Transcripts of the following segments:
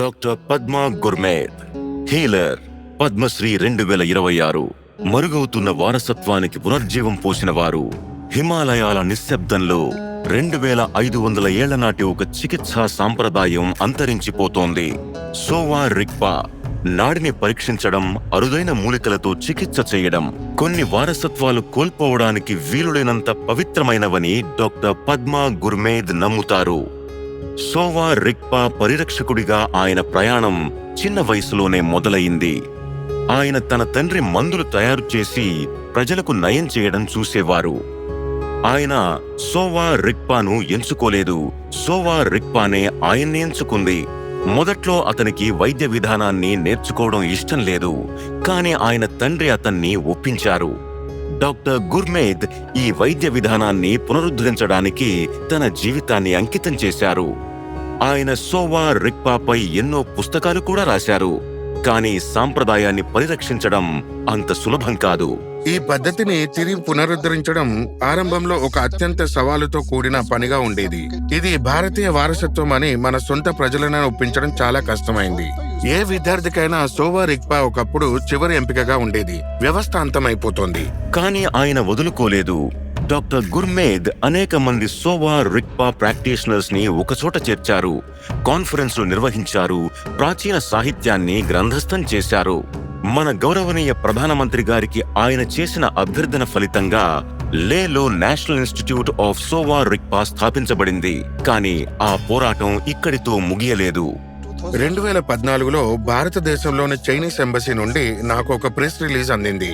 Doctor Padma Gurmed, healer, Padmashri 2026. మరుగవుతున్న వారసత్వానికి పునర్జీవం పోసిన వారు. హిమాలయాల నిశ్శబ్దంలో 2500 ఏళ్ల నాటి ఒక చికిత్సా సాంప్రదాయం అంతరించిపోతోంది. సోవా రిగ్పా నాడిని పరీక్షించడం, అరుదైన మూలికలతో చికిత్స చేయడం కొన్ని వారసత్వాలు కోల్పోవడానికి వీలులేనంత పవిత్రమైనవని డాక్టర్ పద్మా గుర్మేద్ నమ్ముతారు. సోవా రిగ్పా పరిరక్షకుడిగా ఆయన ప్రయాణం చిన్న వయసులోనే మొదలయింది. ఆయన తన తండ్రి మందులు తయారు చేసి ప్రజలకు నయం చేయడం చూసేవారు. ఆయన సోవా రిగ్పాను ఎంచుకోలేదు, సోవా రిగ్పానే ఆయన్ని ఎంచుకుంది. మొదట్లో అతనికి వైద్య విధానాన్ని నేర్చుకోవడం ఇష్టం లేదు, కానీ ఆయన తండ్రి అతన్ని ఒప్పించారు. డాక్టర్ గుర్మేద్ ఈ వైద్య విధానాన్ని పునరుద్ధరించడానికి తన జీవితాన్ని అంకితం చేశారు. ఆయన సోవా రిగ్పాపై ఎన్నో పుస్తకాలు కూడా రాశారు. కానీ సాంప్రదాయాన్ని పరిరక్షించడం అంత సులభం కాదు. ఈ పద్ధతిని తిరిగి పునరుద్ధరించడం ఆరంభంలో ఒక అత్యంత సవాలుతో కూడిన పనిగా ఉండేది. ఇది భారతీయ వారసత్వం అని మన సొంత ప్రజలను ఒప్పించడం చాలా కష్టమైంది. ఏ విద్యార్థికైనా సోవా రిగ్పా ఒకప్పుడు చివరి ఎంపికగా ఉండేది. వ్యవస్థ అంతమైపోతోంది. కానీ ఆయన వదులుకోలేదు. డాక్టర్ గుర్మేద్ అనేక మంది సోవా రిగ్పా ప్రాక్టీషనర్స్ ని ఒకచోట చేర్చారు, కాన్ఫరెన్స్లు నిర్వహించారు, ప్రాచీన సాహిత్యాన్ని గ్రంథస్థం చేశారు. మన గౌరవనీయ ప్రధానమంత్రి గారికి ఆయన చేసిన అభ్యర్థన ఫలితంగా లేలో నేషనల్ ఇన్స్టిట్యూట్ ఆఫ్ సోవా రిగ్పా స్థాపించబడింది. కానీ ఆ పోరాటం ఇక్కడితో ముగియలేదు. 2014లో భారతదేశంలోని చైనీస్ ఎంబసీ నుండి నాకు ఒక ప్రెస్ రిలీజ్ అందింది.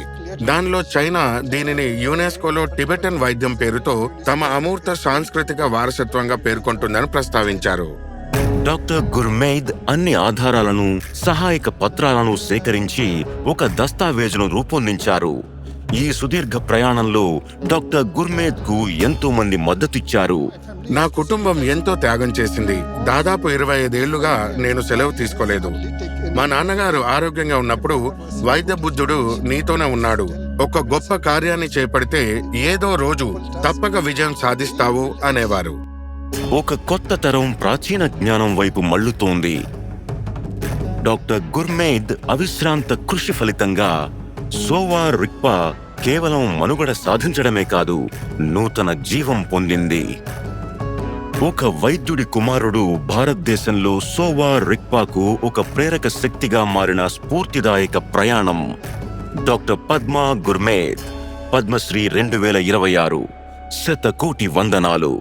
దానిలో చైనా దీనిని యునెస్కోలో టిబెటన్ వైద్యం పేరుతో తమ అమూర్త సాంస్కృతిక వారసత్వంగా పేర్కొంటుందని ప్రస్తావించారు. డాక్టర్ గుర్మేద్ అన్ని ఆధారాలను, సహాయక పత్రాలను సేకరించి ఒక దస్తావేజును రూపొందించారు. ఈ సుదీర్ఘ ప్రయాణంలో డాక్టర్ గుర్మేద్ కు ఎంతో మంది మద్దతిచ్చారు. నా కుటుంబం ఎంతో త్యాగం చేసింది. దాదాపు 25 ఏళ్లుగా నేను సెలవు తీసుకోలేదు. మా నాన్నగారు ఆరోగ్యంగా ఉన్నప్పుడు వైద్య బుద్ధుడు నీతోనే ఉన్నాడు, ఒక గొప్ప కార్యాన్ని చేపడితే ఏదో రోజు తప్పక విజయం సాధిస్తావు అనేవారు. ఒక కొత్త తరం ప్రాచీన జ్ఞానం వైపు మళ్లుతోంది. డాక్టర్ గుర్మేద్ అవిశ్రాంత కృషి ఫలితంగా సోవా రిగ్పా కేవలం మనుగడ సాధించడమే కాదు, నూతన జీవం పొందింది. ఒక వైద్యుడి కుమారుడు భారతదేశంలో సోవా రిగ్పాకు ఒక ప్రేరక శక్తిగా మారిన స్ఫూర్తిదాయక ప్రయాణం. డాక్టర్ పద్మా గుర్మేద్, పద్మశ్రీ 2026. శతకోటి వందనాలు.